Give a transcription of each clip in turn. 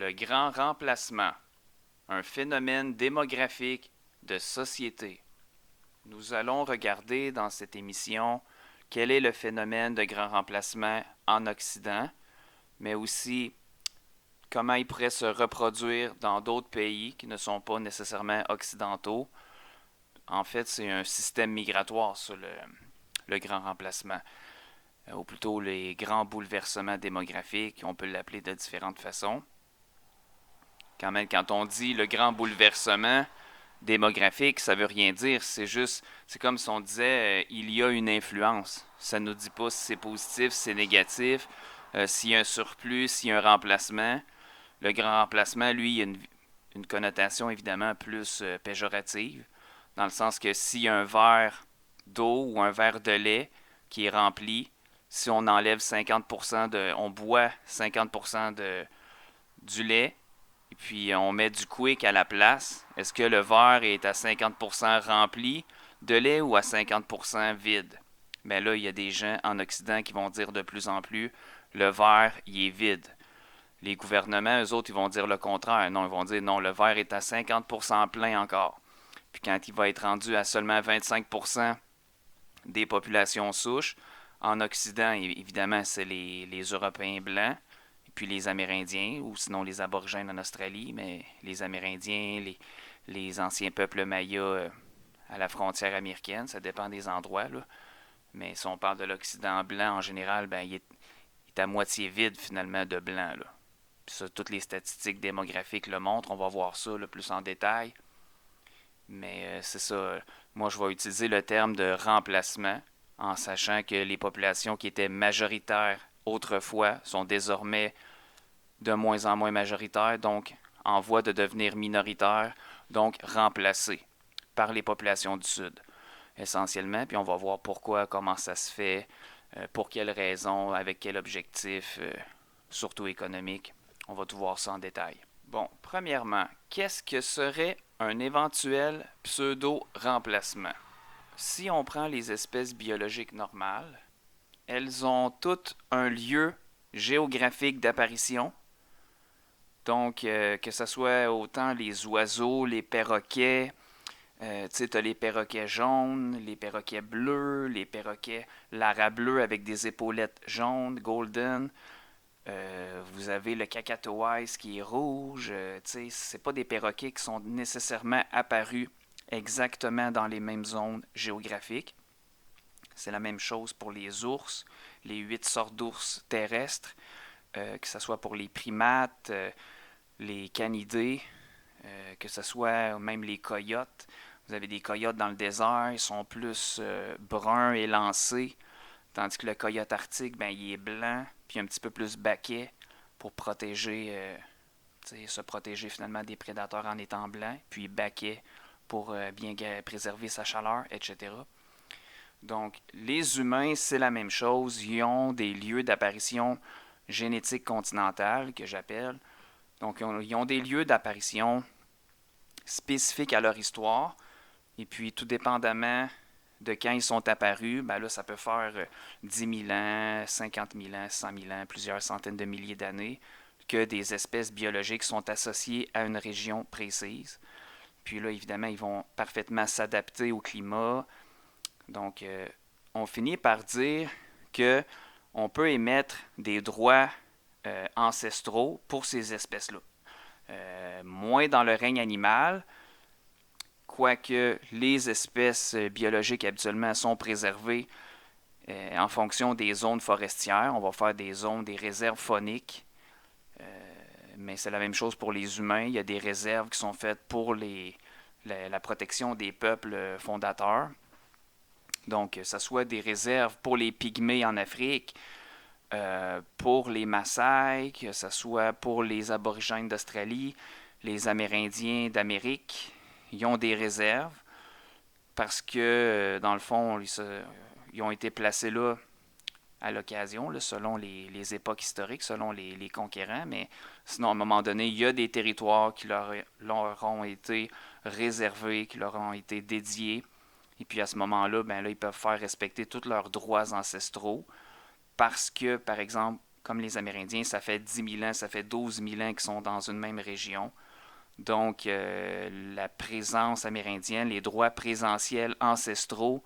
le grand remplacement, un phénomène démographique de société. Nous allons regarder dans cette émission quel est le phénomène de grand remplacement en Occident, mais aussi comment il pourrait se reproduire dans d'autres pays qui ne sont pas nécessairement occidentaux. En fait, c'est un système migratoire, ça, le grand remplacement, ou plutôt les grands bouleversements démographiques, on peut l'appeler de différentes façons. Quand on dit le grand bouleversement démographique, ça veut rien dire, c'est comme si on disait il y a une influence. Ça ne nous dit pas si c'est positif, si c'est négatif, s'il y a un surplus, s'il y a un remplacement. Le grand remplacement, lui, il a une connotation évidemment plus péjorative, dans le sens que s'il y a un verre d'eau ou un verre de lait qui est rempli, si on enlève 50% on boit 50% du lait, et puis on met du quick à la place, est-ce que le verre est à 50% rempli de lait ou à 50% vide? Ben là, il y a des gens en Occident qui vont dire de plus en plus, le verre, il est vide. Les gouvernements, eux autres, ils vont dire le contraire. Non, ils vont dire non, le verre est à 50% plein encore. Puis quand il va être rendu à seulement 25% des populations souches, en Occident, évidemment, c'est les Européens blancs, et puis les Amérindiens, ou sinon les Aborigènes en Australie, mais les Amérindiens, les anciens peuples mayas à la frontière américaine, ça dépend des endroits, là. Mais si on parle de l'Occident blanc en général, ben, il est à moitié vide finalement de blanc, là. Puis ça, toutes les statistiques démographiques le montrent, on va voir ça là, plus en détail. Mais c'est ça, moi je vais utiliser le terme de remplacement en sachant que les populations qui étaient majoritaires autrefois sont désormais de moins en moins majoritaires, donc en voie de devenir minoritaires, donc remplacées par les populations du Sud essentiellement. Puis on va voir pourquoi, comment ça se fait, pour quelles raisons, avec quel objectif, surtout économique. On va tout voir ça en détail. Bon, premièrement, qu'est-ce que serait un éventuel pseudo-remplacement? Si on prend les espèces biologiques normales, elles ont toutes un lieu géographique d'apparition. Donc, que ce soit autant les oiseaux, les perroquets, tu sais, tu as les perroquets jaunes, les perroquets bleus, les perroquets lara bleu avec des épaulettes jaunes, golden. Vous avez le cacatoès qui est rouge. Tu sais, c'est pas des perroquets qui sont nécessairement apparus exactement dans les mêmes zones géographiques. C'est la même chose pour les ours, les 8 sortes d'ours terrestres, que ce soit pour les primates, les canidés, que ce soit même les coyotes. Vous avez des coyotes dans le désert, ils sont plus bruns et lancés, tandis que le coyote arctique, ben, il est blanc, puis un petit peu plus baquet pour se protéger finalement des prédateurs en étant blanc, puis baquet pour bien préserver sa chaleur, etc. Donc, les humains, c'est la même chose. Ils ont des lieux d'apparition génétique continentale, que j'appelle. Donc, ils ont des lieux d'apparition spécifiques à leur histoire. Et puis, tout dépendamment de quand ils sont apparus, ben là, ça peut faire 10 000 ans, 50 000 ans, 100 000 ans, plusieurs centaines de milliers d'années que des espèces biologiques sont associées à une région précise. Puis là, évidemment, ils vont parfaitement s'adapter au climat. Donc, on finit par dire que on peut émettre des droits ancestraux pour ces espèces-là. Moins dans le règne animal, quoique les espèces biologiques habituellement sont préservées en fonction des zones forestières. On va faire des zones, des réserves fauniques, mais c'est la même chose pour les humains. Il y a des réserves qui sont faites pour la protection des peuples fondateurs. Donc, que ce soit des réserves pour les pygmées en Afrique, pour les Maasai, que ce soit pour les aborigènes d'Australie, les Amérindiens d'Amérique, ils ont des réserves parce que, dans le fond, ils ont été placés là à l'occasion, là, selon les époques historiques, selon les conquérants, mais sinon, à un moment donné, il y a des territoires qui leur ont été réservés, qui leur ont été dédiés, et puis à ce moment-là, ben là, ils peuvent faire respecter tous leurs droits ancestraux parce que, par exemple, comme les Amérindiens, ça fait 10 000 ans, ça fait 12 000 ans qu'ils sont dans une même région. Donc, la présence amérindienne, les droits présentiels ancestraux,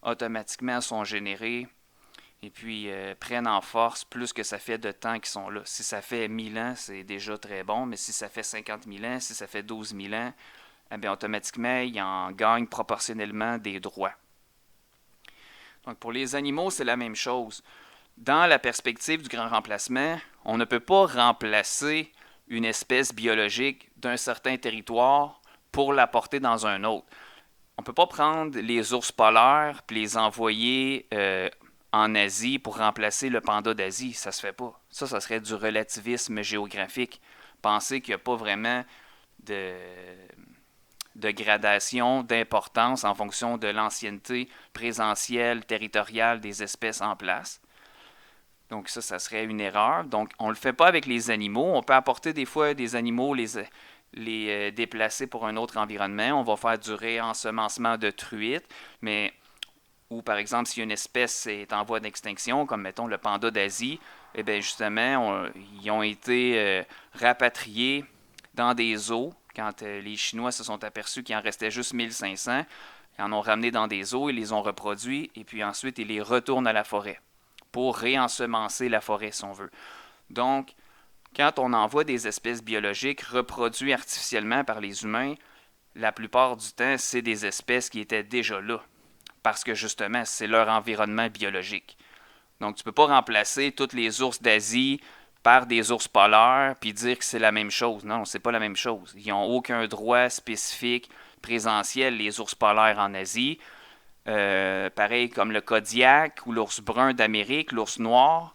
automatiquement sont générés et puis prennent en force plus que ça fait de temps qu'ils sont là. Si ça fait 1000 ans, c'est déjà très bon, mais si ça fait 50 000 ans, si ça fait 12 000 ans, eh bien, automatiquement, ils en gagnent proportionnellement des droits. Donc, pour les animaux, c'est la même chose. Dans la perspective du grand remplacement, on ne peut pas remplacer une espèce biologique d'un certain territoire pour l'apporter dans un autre. On ne peut pas prendre les ours polaires puis les envoyer en Asie pour remplacer le panda d'Asie. Ça se fait pas. Ça serait du relativisme géographique. Penser qu'il n'y a pas vraiment de gradation, d'importance en fonction de l'ancienneté présentielle, territoriale des espèces en place. Donc ça serait une erreur. Donc on ne le fait pas avec les animaux. On peut apporter des fois des animaux, les déplacer pour un autre environnement. On va faire du réensemencement de truites, mais ou par exemple si une espèce est en voie d'extinction, comme mettons le panda d'Asie, eh bien justement, ils ont été rapatriés dans des eaux. Quand les Chinois se sont aperçus qu'il en restait juste 1500, ils en ont ramené dans des eaux, ils les ont reproduits, et puis ensuite ils les retournent à la forêt pour réensemencer la forêt, si on veut. Donc, quand on envoie des espèces biologiques reproduites artificiellement par les humains, la plupart du temps, c'est des espèces qui étaient déjà là, parce que justement, c'est leur environnement biologique. Donc, tu ne peux pas remplacer tous les ours d'Asie par des ours polaires puis dire que c'est la même chose. Non, c'est pas la même chose. Ils n'ont aucun droit spécifique présentiel, les ours polaires en Asie. Pareil comme le Kodiak ou l'ours brun d'Amérique, l'ours noir,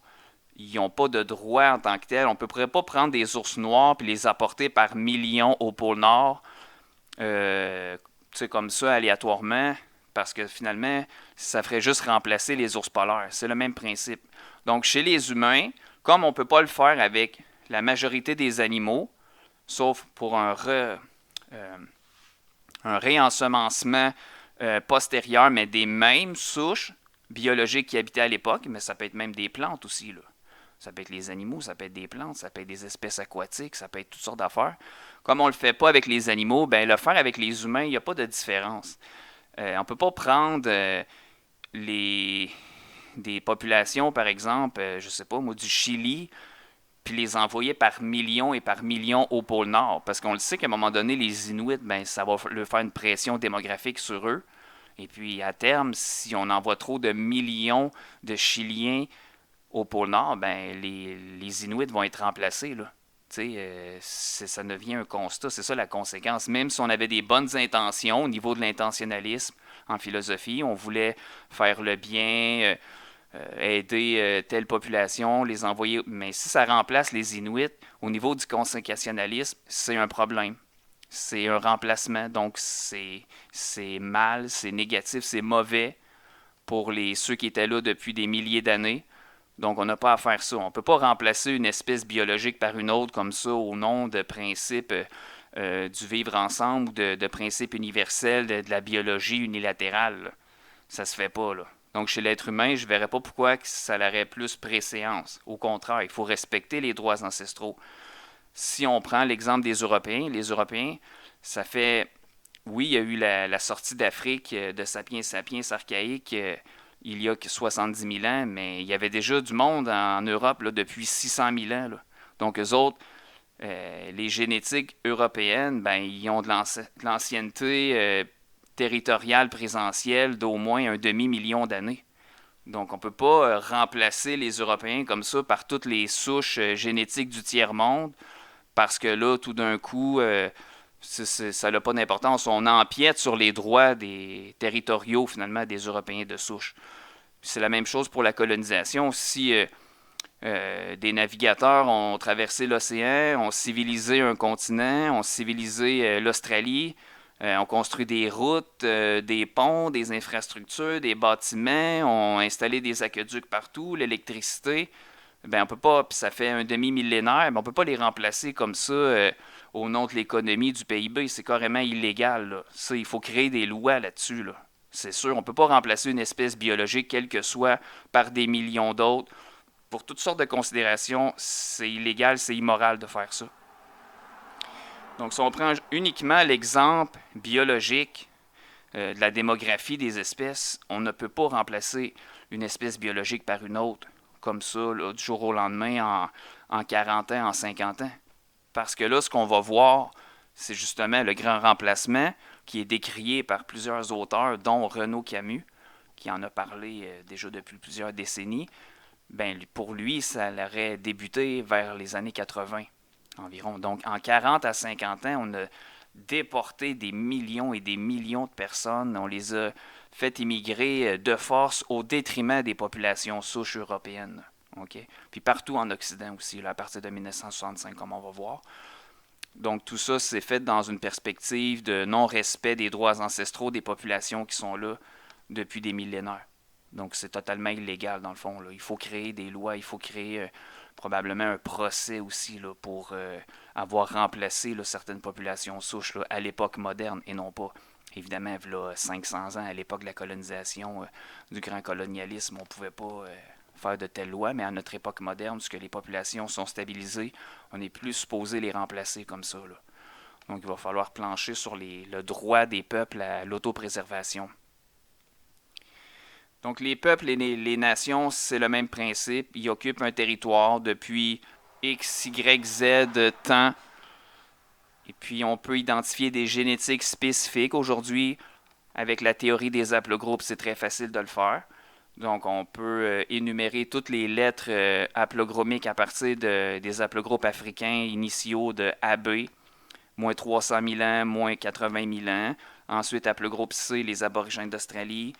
ils n'ont pas de droit en tant que tel. On ne pourrait pas prendre des ours noirs et les apporter par millions au pôle Nord, comme ça, aléatoirement, parce que finalement, ça ferait juste remplacer les ours polaires. C'est le même principe. Donc, chez les humains, comme on ne peut pas le faire avec la majorité des animaux, sauf pour un réensemencement postérieur, mais des mêmes souches biologiques qui habitaient à l'époque, mais ça peut être même des plantes aussi, là. Ça peut être les animaux, ça peut être des plantes, ça peut être des espèces aquatiques, ça peut être toutes sortes d'affaires. Comme on ne le fait pas avec les animaux, ben le faire avec les humains, il n'y a pas de différence. On ne peut pas prendre des populations, par exemple, je ne sais pas, moi, du Chili, puis les envoyer par millions et par millions au pôle Nord. Parce qu'on le sait qu'à un moment donné, les Inuits, ben, ça va leur faire une pression démographique sur eux. Et puis, à terme, si on envoie trop de millions de Chiliens au pôle Nord, ben, les Inuits vont être remplacés, là. Ça devient un constat, c'est ça la conséquence. Même si on avait des bonnes intentions au niveau de l'intentionnalisme en philosophie, on voulait faire le bien, aider telle population, les envoyer. Mais si ça remplace les Inuits, au niveau du conséquentionnalisme, c'est un problème. C'est un remplacement, donc c'est mal, c'est négatif, c'est mauvais pour ceux qui étaient là depuis des milliers d'années. Donc, on n'a pas à faire ça. On ne peut pas remplacer une espèce biologique par une autre comme ça au nom de principes du vivre ensemble ou de principes universels de la biologie unilatérale, là. Ça se fait pas, là. Donc, chez l'être humain, je ne verrais pas pourquoi ça aurait plus préséance. Au contraire, il faut respecter les droits ancestraux. Si on prend l'exemple des Européens, les Européens, ça fait... Oui, il y a eu la sortie d'Afrique de Sapiens sapiens archaïques il y a 70 000 ans, mais il y avait déjà du monde en Europe là, depuis 600 000 ans, là. Donc, eux autres, les génétiques européennes, ben, ils ont de l'ancienneté territoriale présentielle d'au moins un demi-million d'années. Donc, on ne peut pas remplacer les Européens comme ça par toutes les souches génétiques du tiers-monde, parce que là, tout d'un coup, ça n'a pas d'importance. On empiète sur les droits des territoriaux, finalement, des Européens de souche. C'est la même chose pour la colonisation. Si des navigateurs ont traversé l'océan, ont civilisé un continent, ont civilisé l'Australie, ont construit des routes, des ponts, des infrastructures, des bâtiments, ont installé des aqueducs partout, l'électricité, ben on peut pas, puis ça fait un demi-millénaire, mais on peut pas les remplacer comme ça au nom de l'économie du PIB. C'est carrément illégal, là. Ça, il faut créer des lois là-dessus, là. C'est sûr, on peut pas remplacer une espèce biologique, quelle que soit, par des millions d'autres pour toutes sortes de considérations, c'est illégal, c'est immoral de faire ça. Donc, si on prend uniquement l'exemple biologique de la démographie des espèces, on ne peut pas remplacer une espèce biologique par une autre, comme ça, là, du jour au lendemain, en 40 ans, en 50 ans. Parce que là, ce qu'on va voir, c'est justement le grand remplacement qui est décrié par plusieurs auteurs, dont Renaud Camus, qui en a parlé déjà depuis plusieurs décennies. Ben, pour lui, ça aurait débuté vers les années 80 environ. Donc, en 40 à 50 ans, on a déporté des millions et des millions de personnes. On les a fait immigrer de force au détriment des populations souches européennes. Okay? Puis partout en Occident aussi, là, à partir de 1965, comme on va voir. Donc, tout ça, c'est fait dans une perspective de non-respect des droits ancestraux des populations qui sont là depuis des millénaires. Donc, c'est totalement illégal, dans le fond. Là. Il faut créer des lois, il faut créer probablement un procès aussi là, pour avoir remplacé là, certaines populations souches là, à l'époque moderne et non pas, évidemment, là, 500 ans, à l'époque de la colonisation, du grand colonialisme, on ne pouvait pas faire de telles lois, mais à notre époque moderne, puisque les populations sont stabilisées, on n'est plus supposé les remplacer comme ça. Là. Donc, il va falloir plancher sur le droit des peuples à l'autopréservation. Donc, les peuples et les nations, c'est le même principe. Ils occupent un territoire depuis X, Y, Z temps. Et puis, on peut identifier des génétiques spécifiques. Aujourd'hui, avec la théorie des haplogroupes, c'est très facile de le faire. Donc, on peut énumérer toutes les lettres haplogromiques à partir des haplogroupes africains initiaux de AB, moins 300 000 ans, moins 80 000 ans. Ensuite, haplogroupe C, les aborigènes d'Australie.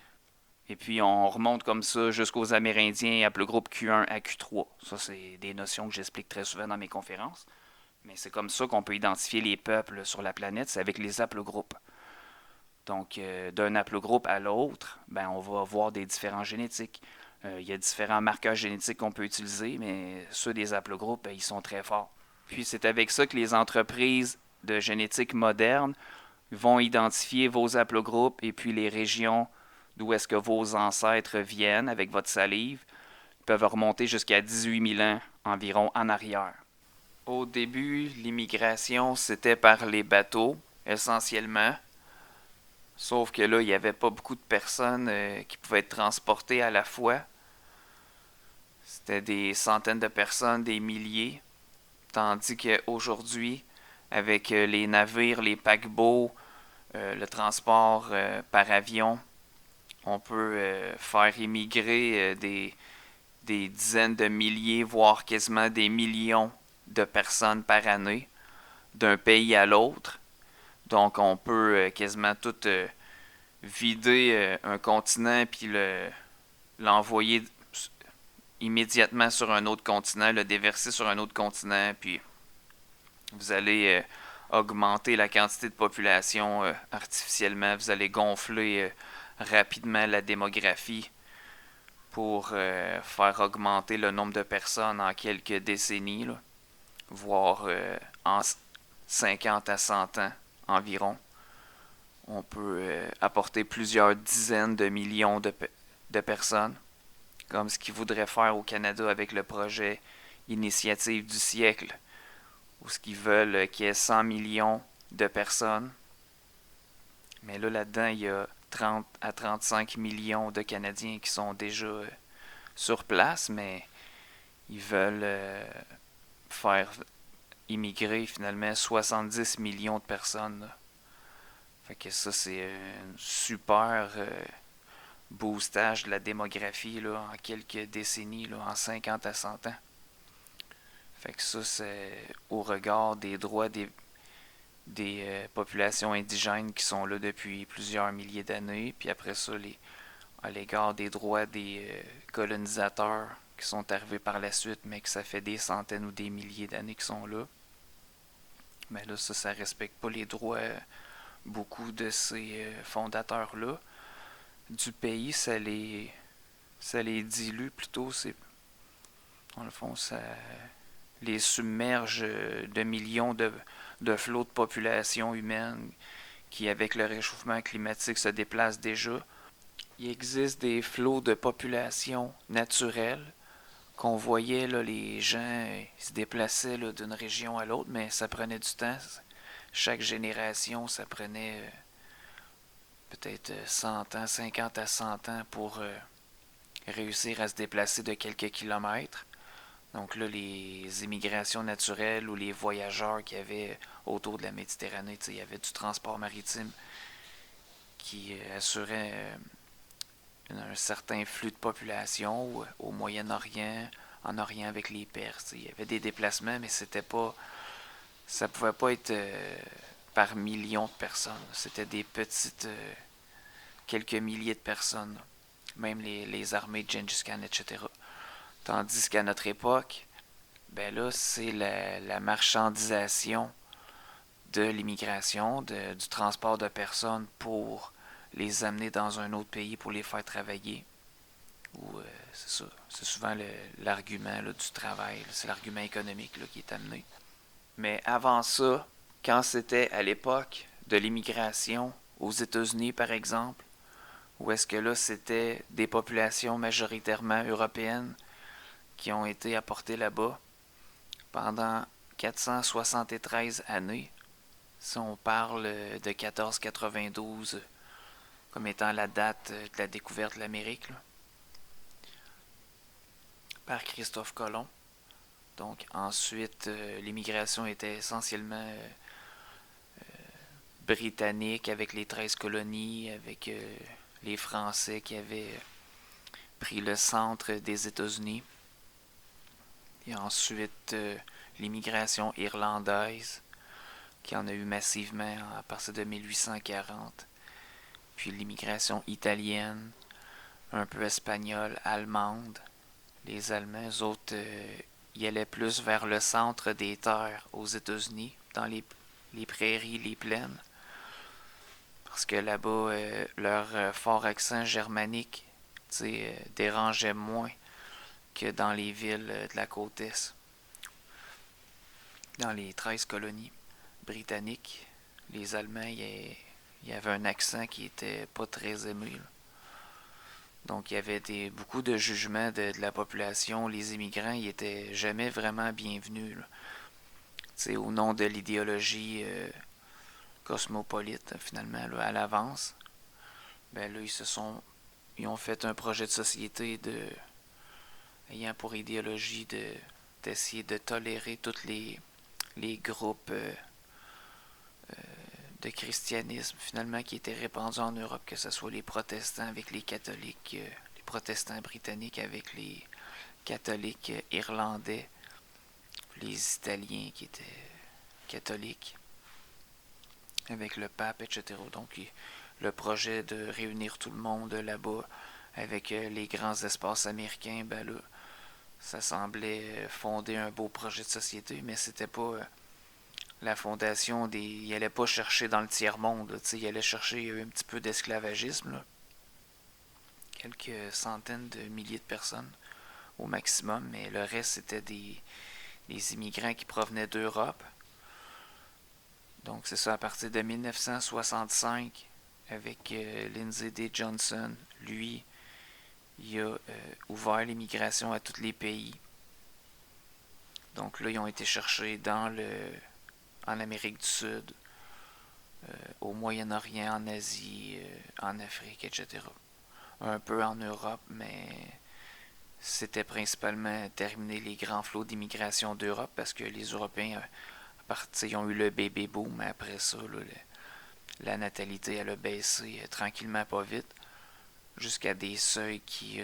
Et puis, on remonte comme ça jusqu'aux Amérindiens, haplogroupe Q1 à Q3. Ça, c'est des notions que j'explique très souvent dans mes conférences. Mais c'est comme ça qu'on peut identifier les peuples sur la planète, c'est avec les haplogroupes. Donc, d'un haplogroupe à l'autre, ben, on va voir des différences génétiques. Il y a différents marqueurs génétiques qu'on peut utiliser, mais ceux des haplogroupes, ben, ils sont très forts. Puis, c'est avec ça que les entreprises de génétique moderne vont identifier vos haplogroupes et puis les régions d'où est-ce que vos ancêtres viennent avec votre salive. Ils peuvent remonter jusqu'à 18 000 ans environ en arrière. Au début, l'immigration, c'était par les bateaux, essentiellement. Sauf que là, il n'y avait pas beaucoup de personnes qui pouvaient être transportées à la fois. C'était des centaines de personnes, des milliers. Tandis qu'aujourd'hui, avec les navires, les paquebots, le transport par avion, on peut faire immigrer des dizaines de milliers, voire quasiment des millions de personnes par année d'un pays à l'autre. Donc, on peut quasiment tout vider un continent puis l'envoyer immédiatement sur un autre continent, le déverser sur un autre continent, puis vous allez augmenter la quantité de population artificiellement, vous allez gonfler rapidement la démographie pour faire augmenter le nombre de personnes en quelques décennies, là, voire en 50 à 100 ans environ. On peut apporter plusieurs dizaines de millions de personnes, comme ce qu'ils voudraient faire au Canada avec le projet Initiative du siècle, où ce qu'ils veulent qu'il y ait 100 millions de personnes. Mais là-dedans, il y a 30 à 35 millions de Canadiens qui sont déjà sur place, mais ils veulent faire immigrer finalement 70 millions de personnes. Là. Fait que ça, c'est un super boostage de la démographie là, en quelques décennies, là, en 50 à 100 ans. Fait que ça, c'est au regard des droits des populations indigènes qui sont là depuis plusieurs milliers d'années, puis après ça, à l'égard des droits des colonisateurs qui sont arrivés par la suite, mais que ça fait des centaines ou des milliers d'années qu'ils sont là. Mais là, ça respecte pas les droits beaucoup de ces fondateurs-là. Du pays, ça les dilue plutôt. Dans le fond, ça les submerge de millions de flots de population humaine qui, avec le réchauffement climatique, se déplacent déjà. Il existe des flots de population naturels, qu'on voyait là, les gens ils se déplaçaient là, d'une région à l'autre, mais ça prenait du temps. Chaque génération, ça prenait peut-être 100 ans, 50 à 100 ans pour réussir à se déplacer de quelques kilomètres. Donc là, les immigrations naturelles ou les voyageurs qu'il y avait autour de la Méditerranée, il y avait du transport maritime qui assurait un certain flux de population au Moyen-Orient, en Orient avec les Perses. Il y avait des déplacements, mais c'était pas, ça pouvait pas être par millions de personnes. C'était des petites, quelques milliers de personnes, même les armées de Gengis Khan, etc. Tandis qu'à notre époque, ben là, c'est la marchandisation de l'immigration, du transport de personnes pour les amener dans un autre pays pour les faire travailler. Ou c'est ça, c'est souvent l'argument du travail, c'est l'argument économique là, qui est amené. Mais avant ça, quand c'était à l'époque de l'immigration aux États-Unis par exemple, où est-ce que là c'était des populations majoritairement européennes qui ont été apportées là-bas pendant 473 années, si on parle de 1492 comme étant la date de la découverte de l'Amérique par Christophe Colomb. Donc ensuite, l'immigration était essentiellement britannique avec les 13 colonies, avec les Français qui avaient pris le centre des États-Unis. Et ensuite, l'immigration irlandaise, qui en a eu massivement à partir de 1840. Puis l'immigration italienne, un peu espagnole, allemande. Les Allemands, eux autres, y allaient plus vers le centre des terres aux États-Unis, dans les prairies, les plaines. Parce que là-bas, leur fort accent germanique dérangeait moins que dans les villes de la côte Est. Dans les 13 colonies britanniques, les Allemands, il y avait un accent qui était pas très aimé. Là. Donc il y avait beaucoup de jugements de la population. Les immigrants, ils étaient jamais vraiment bienvenus. Au nom de l'idéologie cosmopolite, finalement, là, à l'avance, ben là, ils ont fait un projet de société ayant pour idéologie d'essayer de tolérer tous les groupes de christianisme finalement qui étaient répandus en Europe, que ce soit les protestants avec les catholiques, les protestants britanniques avec les catholiques irlandais, les Italiens qui étaient catholiques avec le pape, etc. Donc le projet de réunir tout le monde là-bas avec les grands espaces américains, ben là, ça semblait fonder un beau projet de société, mais c'était pas la fondation des. Il allait pas chercher dans le tiers-monde, il allait chercher un petit peu d'esclavagisme, là. Quelques centaines de milliers de personnes au maximum, mais le reste c'était des immigrants qui provenaient d'Europe. Donc c'est ça, à partir de 1965, avec Lindsay D. Johnson, lui, il a ouvert l'immigration à tous les pays. Donc là, ils ont été cherchés en Amérique du Sud, au Moyen-Orient, en Asie, en Afrique, etc. Un peu en Europe, mais c'était principalement terminer les grands flots d'immigration d'Europe parce que les Européens ils ont eu le bébé boom, mais après ça, là, la natalité elle a baissé tranquillement pas vite jusqu'à des seuils qui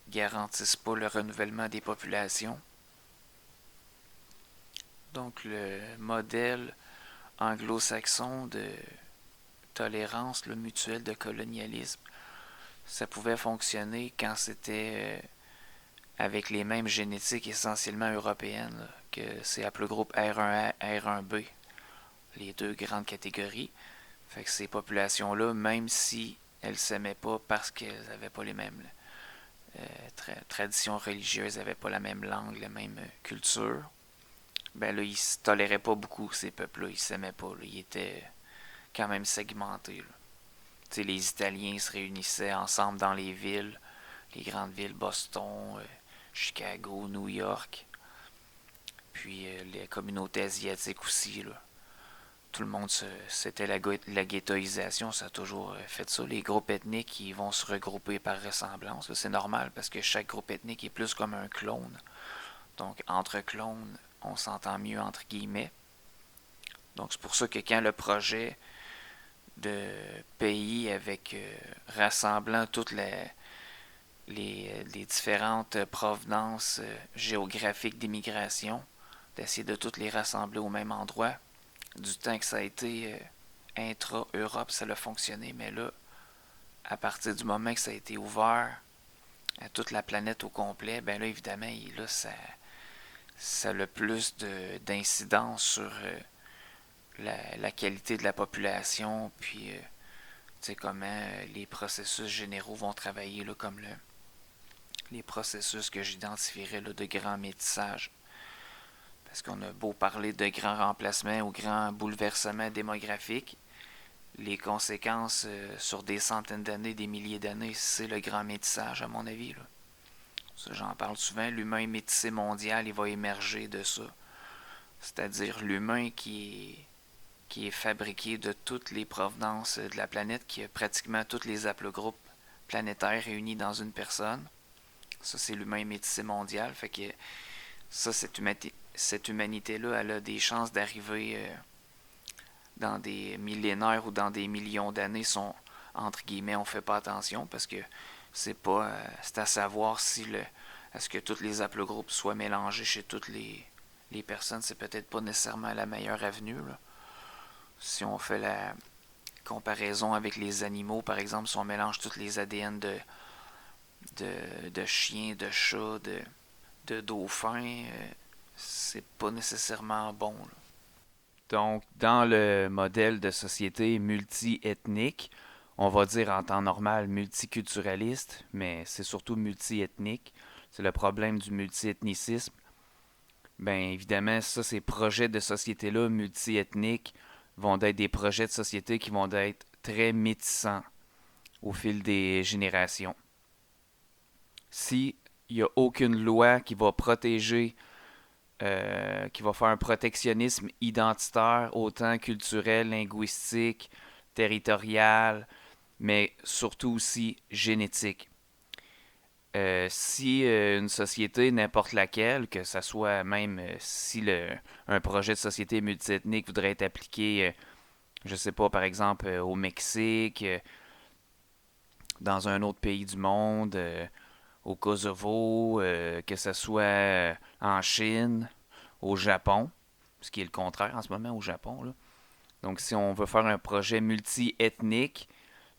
garantissent pas le renouvellement des populations. Donc le modèle anglo-saxon de tolérance mutuelle de colonialisme, ça pouvait fonctionner quand c'était avec les mêmes génétiques essentiellement européennes, là, que c'est appelé groupe R1A, R1B, les deux grandes catégories. Fait que ces populations-là, même si elles s'aimaient pas parce qu'elles n'avaient pas les mêmes traditions religieuses, n'avaient pas la même langue, la même culture, ben là, ils se toléraient pas beaucoup, ces peuples-là. Ils s'aimaient pas. Là. Ils étaient quand même segmentés. Les Italiens se réunissaient ensemble dans les villes, les grandes villes, Boston, Chicago, New York, puis les communautés asiatiques aussi, là. Tout le monde, c'était la ghettoisation, ça a toujours fait ça. Les groupes ethniques, ils vont se regrouper par ressemblance. C'est normal parce que chaque groupe ethnique est plus comme un clone. Donc, entre clones, on s'entend mieux entre guillemets. Donc, c'est pour ça que quand le projet de pays avec rassemblant toutes les différentes provenances géographiques d'immigration, d'essayer de toutes les rassembler au même endroit, du temps que ça a été intra-Europe, ça a fonctionné, mais là, à partir du moment que ça a été ouvert à toute la planète au complet, ben là, évidemment, là, ça a le plus d'incidence sur la qualité de la population, puis tu sais comment les processus généraux vont travailler, là, comme les processus que j'identifierais là, de grand métissage. Parce qu'on a beau parler de grands remplacements ou grands bouleversements démographiques, les conséquences sur des centaines d'années, des milliers d'années, c'est le grand métissage, à mon avis. Là. Ça, j'en parle souvent. L'humain métissé mondial, il va émerger de ça. C'est-à-dire l'humain qui est fabriqué de toutes les provenances de la planète, qui a pratiquement tous les haplogroupes planétaires réunis dans une personne. Ça, c'est l'humain métissé mondial. Fait que ça, cette humanité-là, elle a des chances d'arriver dans des millénaires ou dans des millions d'années. Entre guillemets, on fait pas attention parce que c'est à savoir si est-ce que tous les haplogroupes soient mélangés chez toutes les personnes. C'est peut-être pas nécessairement la meilleure avenue, là. Si on fait la comparaison avec les animaux, par exemple, si on mélange tous les ADN de chiens, de chats, de dauphins, c'est pas nécessairement bon, là. Donc, dans le modèle de société multiethnique, on va dire en temps normal multiculturaliste, mais c'est surtout multiethnique. C'est le problème du multiethnicisme. Bien évidemment, ça, ces projets de société-là, multiethniques, vont être des projets de société qui vont être très métissants au fil des générations. Si il n'y a aucune loi qui va protéger, qui va faire un protectionnisme identitaire, autant culturel, linguistique, territorial, mais surtout aussi génétique. Si une société, n'importe laquelle, que ce soit même si un projet de société multiethnique voudrait être appliqué, je sais pas, par exemple, au Mexique, dans un autre pays du monde, au Kosovo, que ce soit en Chine, au Japon, ce qui est le contraire en ce moment au Japon, là. Donc, si on veut faire un projet multi-ethnique,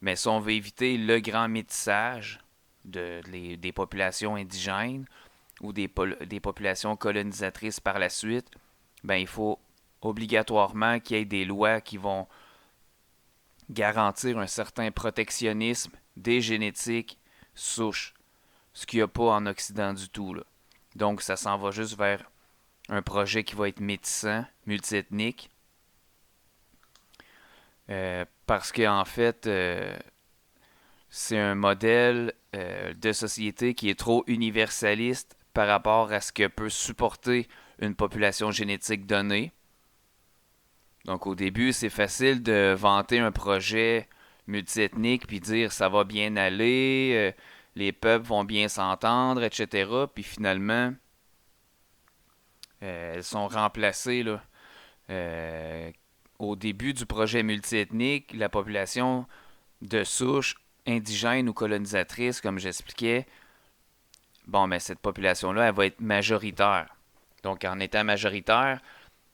mais si on veut éviter le grand métissage des populations indigènes ou des populations colonisatrices par la suite, ben, il faut obligatoirement qu'il y ait des lois qui vont garantir un certain protectionnisme des génétiques souches, ce qu'il n'y a pas en Occident du tout, là. Donc, ça s'en va juste vers un projet qui va être métissant, multiethnique, parce qu'en fait, c'est un modèle de société qui est trop universaliste par rapport à ce que peut supporter une population génétique donnée. Donc au début, c'est facile de vanter un projet multiethnique puis dire ça va bien aller, les peuples vont bien s'entendre, etc. Puis finalement, elles sont remplacées là. Euh, Au début du projet multiethnique, la population de souche indigène ou colonisatrice, comme j'expliquais, bon, mais cette population-là, elle va être majoritaire. Donc, en étant majoritaire,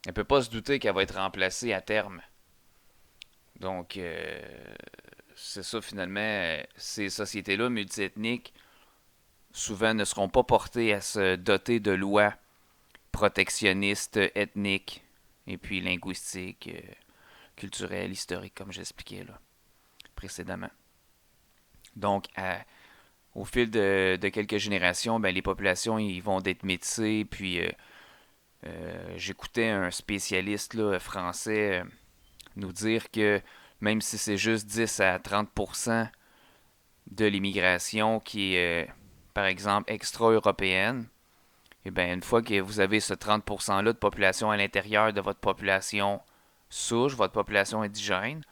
elle ne peut pas se douter qu'elle va être remplacée à terme. Donc, c'est ça finalement, ces sociétés-là multiethniques, souvent ne seront pas portées à se doter de lois protectionnistes ethniques et puis linguistiques, culturelles, historiques, comme j'expliquais là, précédemment. Donc, au fil de quelques générations, ben, les populations ils vont être métissées. Puis, j'écoutais un spécialiste là, français nous dire que même si c'est juste 10 à 30% de l'immigration par exemple, extra-européenne, et bien, une fois que vous avez ce 30%-là de population à l'intérieur de votre population souche, votre population indigène,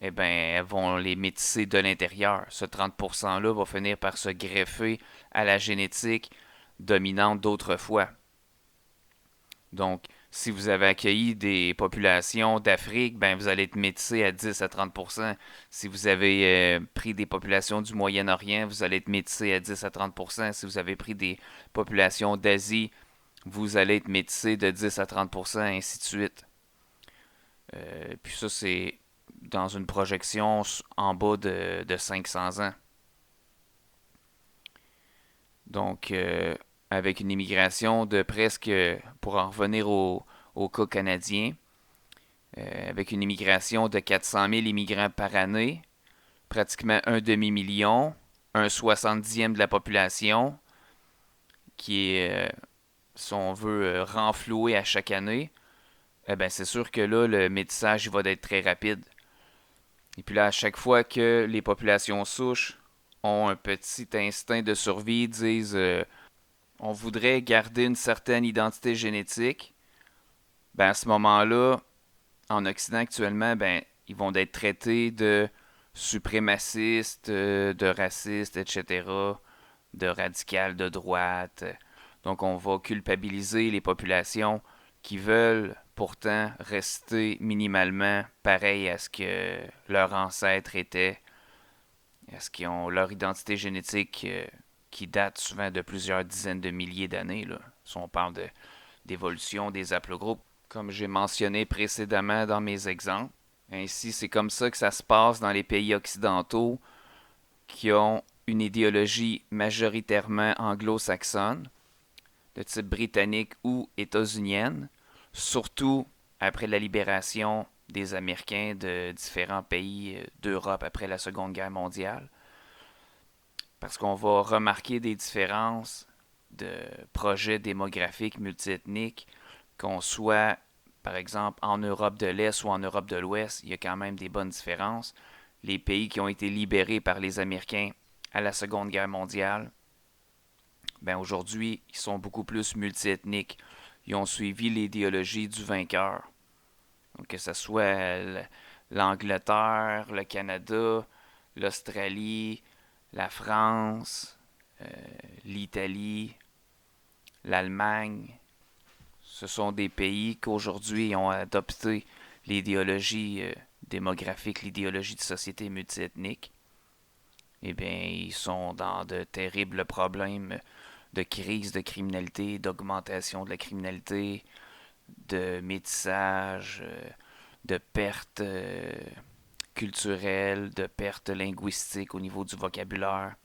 eh bien, elles vont les métisser de l'intérieur. Ce 30%-là va finir par se greffer à la génétique dominante d'autrefois. Donc, si vous avez accueilli des populations d'Afrique, ben vous allez être métissé à 10 à 30%. Si vous avez pris des populations du Moyen-Orient, vous allez être métissé à 10 à 30%. Si vous avez pris des populations d'Asie, vous allez être métissé de 10 à 30%, ainsi de suite. Puis ça, c'est dans une projection en bas de 500 ans. Donc, avec une immigration de presque, pour en revenir au cas canadien, avec une immigration de 400 000 immigrants par année, pratiquement un demi-million, un 70e de la population qui est, si on veut, renfloué à chaque année, eh ben c'est sûr que là, le métissage il va être très rapide. Et puis là, à chaque fois que les populations souches ont un petit instinct de survie, disent on voudrait garder une certaine identité génétique, ben à ce moment-là, en Occident actuellement, ben ils vont être traités de suprémacistes, de racistes, etc., de radicales de droite. Donc on va culpabiliser les populations qui veulent pourtant rester minimalement pareil à ce que leurs ancêtres étaient, à ce qu'ils ont leur identité génétique qui date souvent de plusieurs dizaines de milliers d'années. Là. Si on parle d'évolution des haplogroupes, comme j'ai mentionné précédemment dans mes exemples. Ainsi, c'est comme ça que ça se passe dans les pays occidentaux qui ont une idéologie majoritairement anglo-saxonne, de type britannique ou états-unienne, surtout après la libération des Américains de différents pays d'Europe après la Seconde Guerre mondiale. Parce qu'on va remarquer des différences de projets démographiques multiethniques, qu'on soit, par exemple, en Europe de l'Est ou en Europe de l'Ouest, il y a quand même des bonnes différences. Les pays qui ont été libérés par les Américains à la Seconde Guerre mondiale, ben aujourd'hui, ils sont beaucoup plus multiethniques. Ils ont suivi l'idéologie du vainqueur. Donc, que ce soit l'Angleterre, le Canada, l'Australie, la France, euh, l'Italie, l'Allemagne, ce sont des pays qu'aujourd'hui ont adopté l'idéologie démographique, l'idéologie de société multiethnique. Eh bien, ils sont dans de terribles problèmes de crise de criminalité, d'augmentation de la criminalité, de métissage, de perte culturelle, de perte linguistique au niveau du vocabulaire,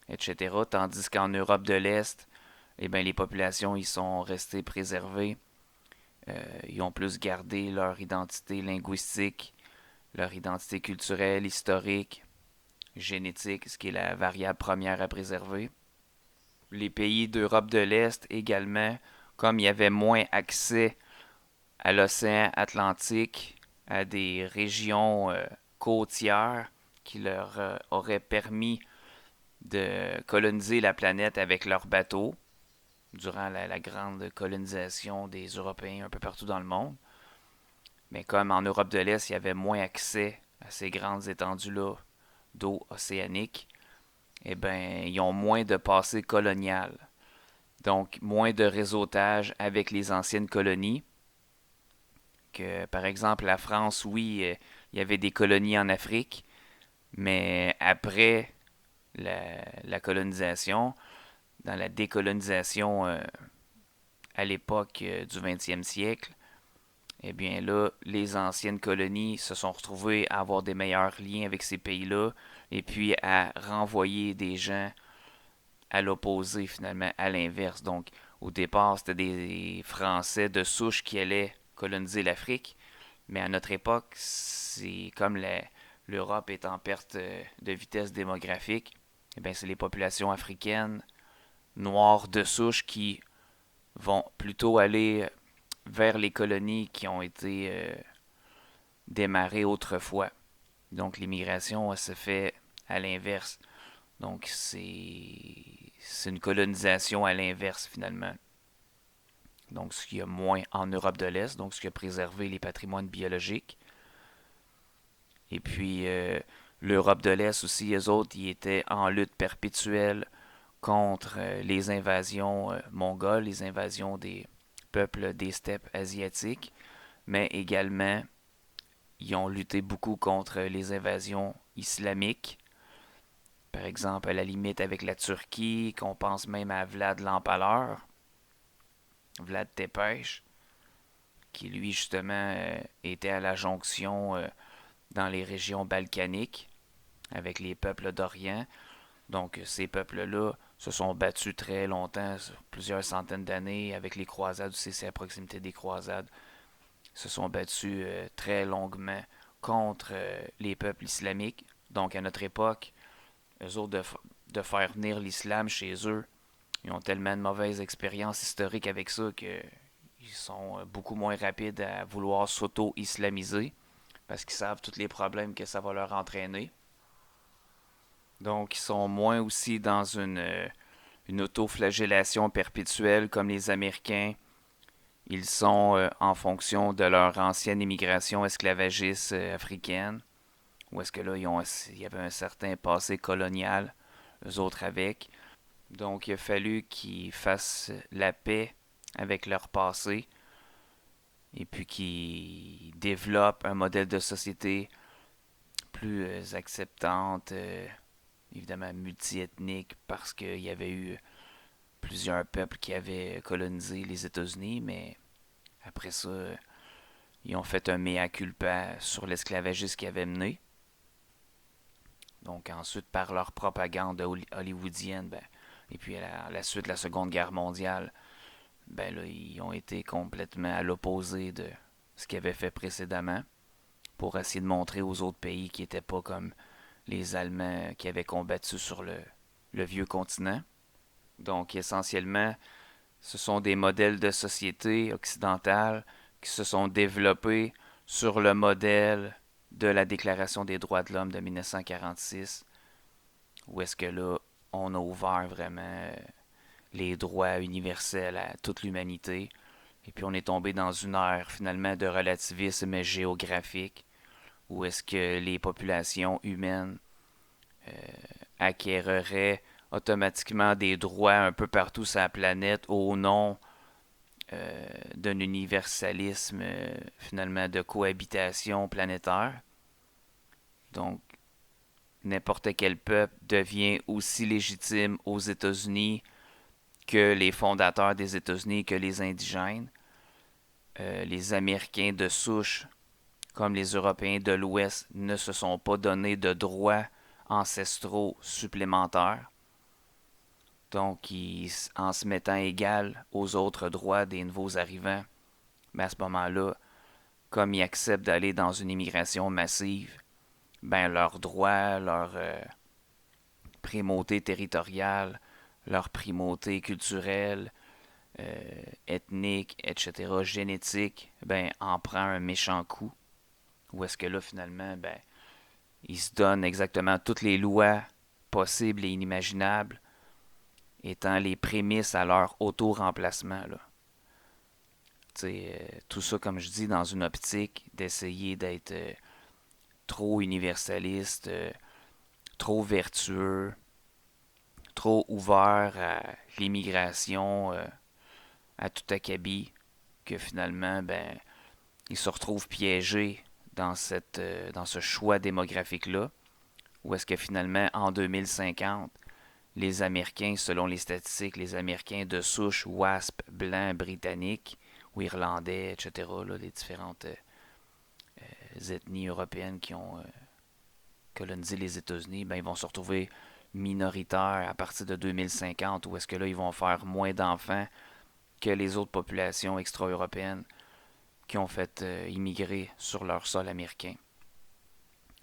etc. Tandis qu'en Europe de l'Est, eh bien, les populations y sont restées préservées. Ils ont plus gardé leur identité linguistique, leur identité culturelle, historique, génétique, ce qui est la variable première à préserver. Les pays d'Europe de l'Est également, comme il y avait moins accès à l'océan Atlantique, à des régions côtières qui leur auraient permis de coloniser la planète avec leurs bateaux durant la grande colonisation des Européens un peu partout dans le monde. Mais comme en Europe de l'Est, il y avait moins accès à ces grandes étendues-là d'eau océanique, eh bien, ils ont moins de passé colonial. Donc, moins de réseautage avec les anciennes colonies. Que, par exemple, la France, oui, il y avait des colonies en Afrique, mais après la colonisation, dans la décolonisation à l'époque du 20e siècle, eh bien là, les anciennes colonies se sont retrouvées à avoir des meilleurs liens avec ces pays-là et puis à renvoyer des gens à l'opposé finalement, à l'inverse. Donc au départ, c'était des Français de souche qui allaient coloniser l'Afrique, mais à notre époque, c'est comme l'Europe est en perte de vitesse démographique, eh bien c'est les populations africaines noires de souche qui vont plutôt aller vers les colonies qui ont été démarrées autrefois. Donc l'immigration se fait à l'inverse. Donc c'est une colonisation à l'inverse finalement. Donc ce qu'il y a moins en Europe de l'Est, donc ce qui a préservé les patrimoines biologiques. Et puis l'Europe de l'Est aussi, eux autres, ils étaient en lutte perpétuelle contre les invasions mongoles, les invasions des peuples des steppes asiatiques, mais également ils ont lutté beaucoup contre les invasions islamiques. Par exemple, à la limite avec la Turquie, qu'on pense même à Vlad l'Empaleur, Vlad Tepes, qui lui justement était à la jonction dans les régions balkaniques avec les peuples d'Orient. Donc ces peuples-là se sont battus très longtemps, plusieurs centaines d'années, avec les croisades aussi, c'est à proximité des croisades, se sont battus très longuement contre les peuples islamiques. Donc à notre époque, eux autres de faire venir l'islam chez eux, ils ont tellement de mauvaises expériences historiques avec ça qu'ils sont beaucoup moins rapides à vouloir s'auto-islamiser parce qu'ils savent tous les problèmes que ça va leur entraîner. Donc, ils sont moins aussi dans une autoflagellation perpétuelle comme les Américains. Ils sont en fonction de leur ancienne immigration esclavagiste africaine, où est-ce que là, il y avait un certain passé colonial, eux autres avec. Donc, il a fallu qu'ils fassent la paix avec leur passé et puis qu'ils développent un modèle de société plus acceptante, évidemment multiethnique, parce qu'il y avait eu plusieurs peuples qui avaient colonisé les États-Unis, mais après ça, ils ont fait un mea culpa sur l'esclavagisme qu'ils avaient mené. Donc ensuite, par leur propagande hollywoodienne, et puis à la suite de la Seconde Guerre mondiale, là, ils ont été complètement à l'opposé de ce qu'ils avaient fait précédemment pour essayer de montrer aux autres pays qui n'étaient pas comme les Allemands qui avaient combattu sur le vieux continent. Donc essentiellement, ce sont des modèles de société occidentale qui se sont développés sur le modèle de la Déclaration des droits de l'homme de 1946, où est-ce que là, on a ouvert vraiment les droits universels à toute l'humanité. Et puis on est tombé dans une ère finalement de relativisme géographique, où est-ce que les populations humaines acquéreraient automatiquement des droits un peu partout sur la planète au nom d'un universalisme finalement de cohabitation planétaire. Donc, n'importe quel peuple devient aussi légitime aux États-Unis que les fondateurs des États-Unis, que les indigènes. Les Américains de souche, comme les Européens de l'Ouest, ne se sont pas donné de droits ancestraux supplémentaires. Donc, en se mettant égal aux autres droits des nouveaux arrivants, mais à ce moment-là, comme ils acceptent d'aller dans une immigration massive, leurs droits, leur primauté territoriale, leur primauté culturelle, ethnique, etc., génétique, en prend un méchant coup. Ou est-ce que là, finalement, ils se donnent exactement toutes les lois possibles et inimaginables, étant les prémices à leur auto-remplacement. Là. Tout ça, comme je dis, dans une optique d'essayer d'être trop universaliste, trop vertueux, trop ouvert à l'immigration, à tout acabit, que finalement, ils se retrouvent piégés dans ce choix démographique-là, où est-ce que finalement, en 2050, les Américains, selon les statistiques, les Américains de souche WASP, blancs, britanniques, ou irlandais, etc., là, les différentes ethnies européennes qui ont colonisé les États-Unis, ils vont se retrouver minoritaires à partir de 2050, où est-ce que là, ils vont faire moins d'enfants que les autres populations extra-européennes qui ont fait immigrer sur leur sol américain.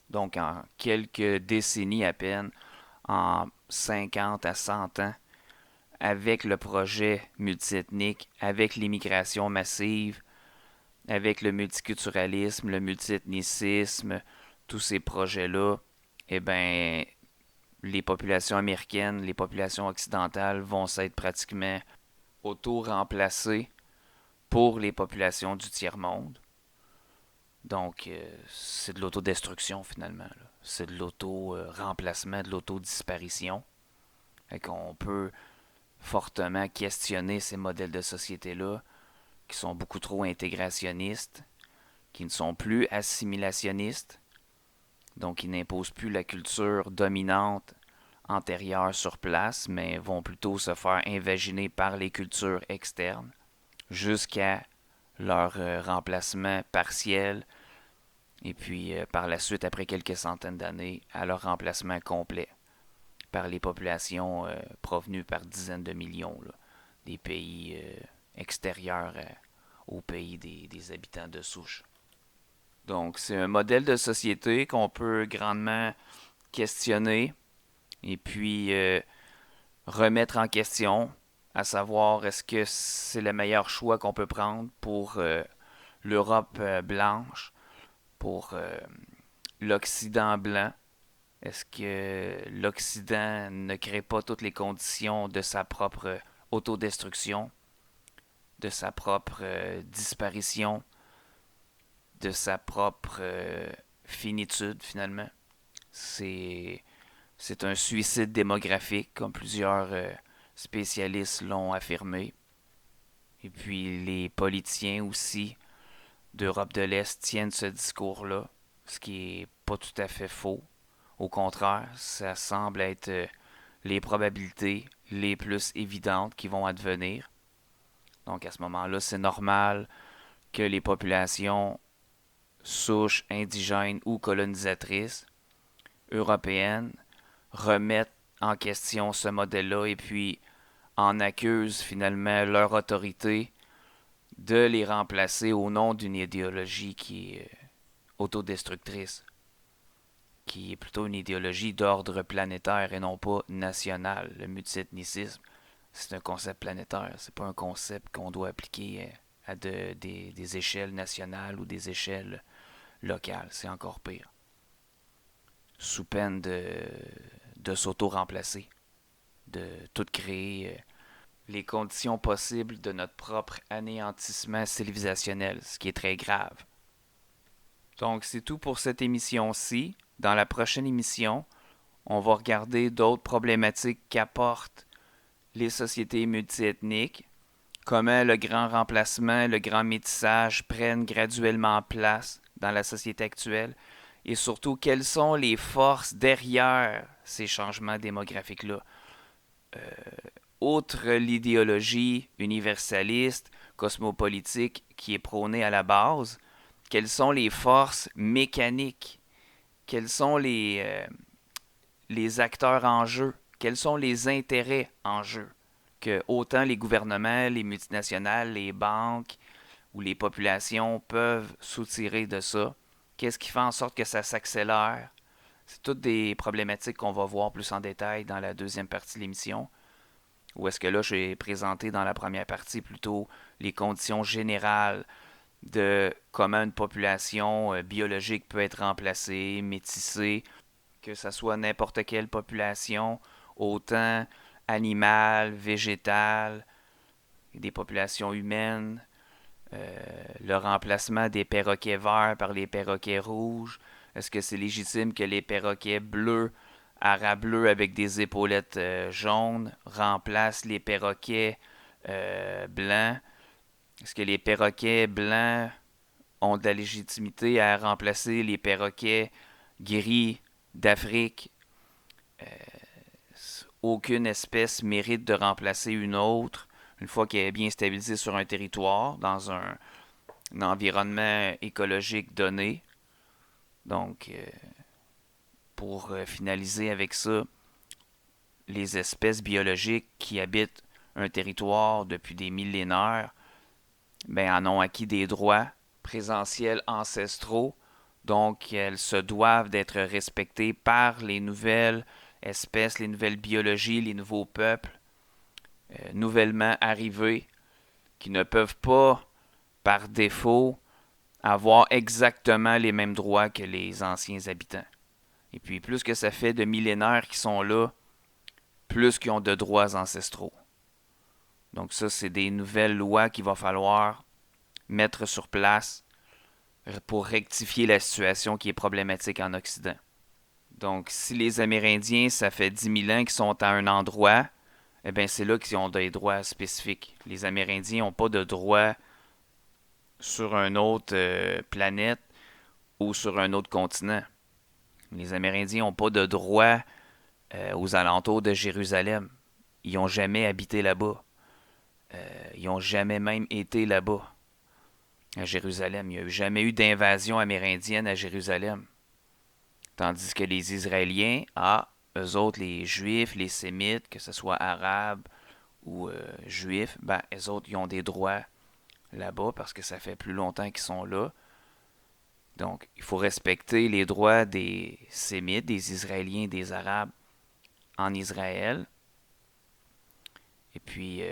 Donc, en quelques décennies à peine, en 50 à 100 ans, avec le projet multiethnique, avec l'immigration massive, avec le multiculturalisme, le multiethnicisme, tous ces projets-là, les populations américaines, les populations occidentales vont s'être pratiquement auto-remplacées pour les populations du tiers-monde. Donc, c'est de l'autodestruction finalement, là. C'est de l'auto-remplacement, de l'autodisparition. Fait qu'on peut fortement questionner ces modèles de société-là qui sont beaucoup trop intégrationnistes, qui ne sont plus assimilationnistes, donc ils n'imposent plus la culture dominante antérieure sur place, mais vont plutôt se faire invaginer par les cultures externes jusqu'à leur remplacement partiel et puis par la suite, après quelques centaines d'années, à leur remplacement complet par les populations provenues par dizaines de millions là, des pays extérieurs au pays des habitants de souche. Donc, c'est un modèle de société qu'on peut grandement questionner et puis remettre en question, à savoir est-ce que c'est le meilleur choix qu'on peut prendre pour l'Europe blanche, pour l'Occident blanc. Est-ce que l'Occident ne crée pas toutes les conditions de sa propre autodestruction, de sa propre disparition, de sa propre finitude finalement? C'est c'est un suicide démographique, comme plusieurs spécialistes l'ont affirmé. Et puis les politiciens aussi d'Europe de l'Est tiennent ce discours-là, ce qui est pas tout à fait faux. Au contraire, ça semble être les probabilités les plus évidentes qui vont advenir. Donc à ce moment-là, c'est normal que les populations souches, indigènes ou colonisatrices européennes remettent en question ce modèle-là et puis en accusent finalement leur autorité de les remplacer au nom d'une idéologie qui est autodestructrice, qui est plutôt une idéologie d'ordre planétaire et non pas national. Le multiethnicisme, c'est un concept planétaire, c'est pas un concept qu'on doit appliquer à des échelles nationales ou des échelles locales, c'est encore pire. Sous peine de s'auto-remplacer, de tout créer les conditions possibles de notre propre anéantissement civilisationnel, ce qui est très grave. Donc c'est tout pour cette émission-ci. Dans la prochaine émission, on va regarder d'autres problématiques qu'apportent les sociétés multiethniques, comment le grand remplacement, le grand métissage prennent graduellement place dans la société actuelle et surtout quelles sont les forces derrière ces changements démographiques-là. Outre l'idéologie universaliste, cosmopolitique qui est prônée à la base, quelles sont les forces mécaniques, quels sont les acteurs en jeu, quels sont les intérêts en jeu, que autant les gouvernements, les multinationales, les banques ou les populations peuvent soutirer de ça. Qu'est-ce qui fait en sorte que ça s'accélère? C'est toutes des problématiques qu'on va voir plus en détail dans la deuxième partie de l'émission. Ou est-ce que là, j'ai présenté dans la première partie plutôt les conditions générales de comment une population biologique peut être remplacée, métissée, que ce soit n'importe quelle population, autant animale, végétale, des populations humaines, le remplacement des perroquets verts par les perroquets rouges. Est-ce que c'est légitime que les perroquets bleus, arabes bleus avec des épaulettes jaunes, remplacent les perroquets blancs? Est-ce que les perroquets blancs ont de la légitimité à remplacer les perroquets gris d'Afrique? Aucune espèce mérite de remplacer une autre une fois qu'elle est bien stabilisée sur un territoire, dans un environnement écologique donné. Donc, pour finaliser avec ça, les espèces biologiques qui habitent un territoire depuis des millénaires en ont acquis des droits présentiels ancestraux, donc elles se doivent d'être respectées par les nouvelles espèces, les nouvelles biologies, les nouveaux peuples nouvellement arrivés qui ne peuvent pas, par défaut, avoir exactement les mêmes droits que les anciens habitants. Et puis, plus que ça fait de millénaires qu'ils sont là, plus qu'ils ont de droits ancestraux. Donc ça, c'est des nouvelles lois qu'il va falloir mettre sur place pour rectifier la situation qui est problématique en Occident. Donc, si les Amérindiens, ça fait 10 000 ans qu'ils sont à un endroit, eh bien, c'est là qu'ils ont des droits spécifiques. Les Amérindiens n'ont pas de droits sur une autre planète ou sur un autre continent. Les Amérindiens n'ont pas de droits aux alentours de Jérusalem. Ils n'ont jamais habité là-bas. Ils n'ont jamais même été là-bas, à Jérusalem. Il n'y a jamais eu d'invasion amérindienne à Jérusalem. Tandis que les Israéliens, eux autres, les Juifs, les Sémites, que ce soit arabes ou Juifs, ben, eux autres, ils ont des droits là-bas parce que ça fait plus longtemps qu'ils sont là. Donc, il faut respecter les droits des Sémites, des Israéliens, des Arabes en Israël. Et puis,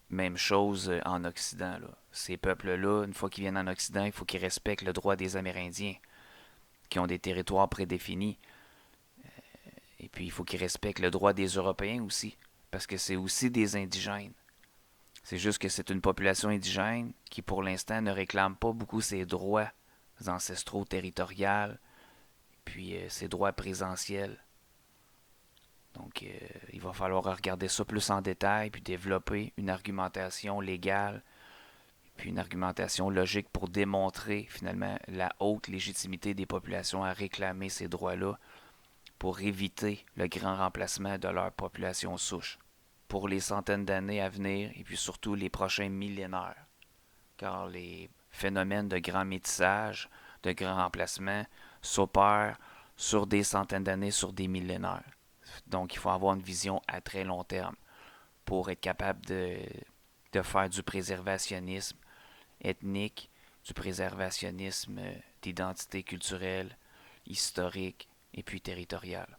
même chose en Occident, là. Ces peuples-là, une fois qu'ils viennent en Occident, il faut qu'ils respectent le droit des Amérindiens, qui ont des territoires prédéfinis. Et puis, il faut qu'ils respectent le droit des Européens aussi, parce que c'est aussi des indigènes. C'est juste que c'est une population indigène qui, pour l'instant, ne réclame pas beaucoup ses droits ancestraux territoriaux, puis ses droits présentiels. Donc, il va falloir regarder ça plus en détail, puis développer une argumentation légale, puis une argumentation logique pour démontrer finalement la haute légitimité des populations à réclamer ces droits-là pour éviter le grand remplacement de leur population souche pour les centaines d'années à venir et puis surtout les prochains millénaires. Car les phénomènes de grand métissage, de grand remplacement s'opèrent sur des centaines d'années, sur des millénaires. Donc il faut avoir une vision à très long terme pour être capable de faire du préservationnisme ethnique, du préservationnisme d'identité culturelle, historique et puis territoriale.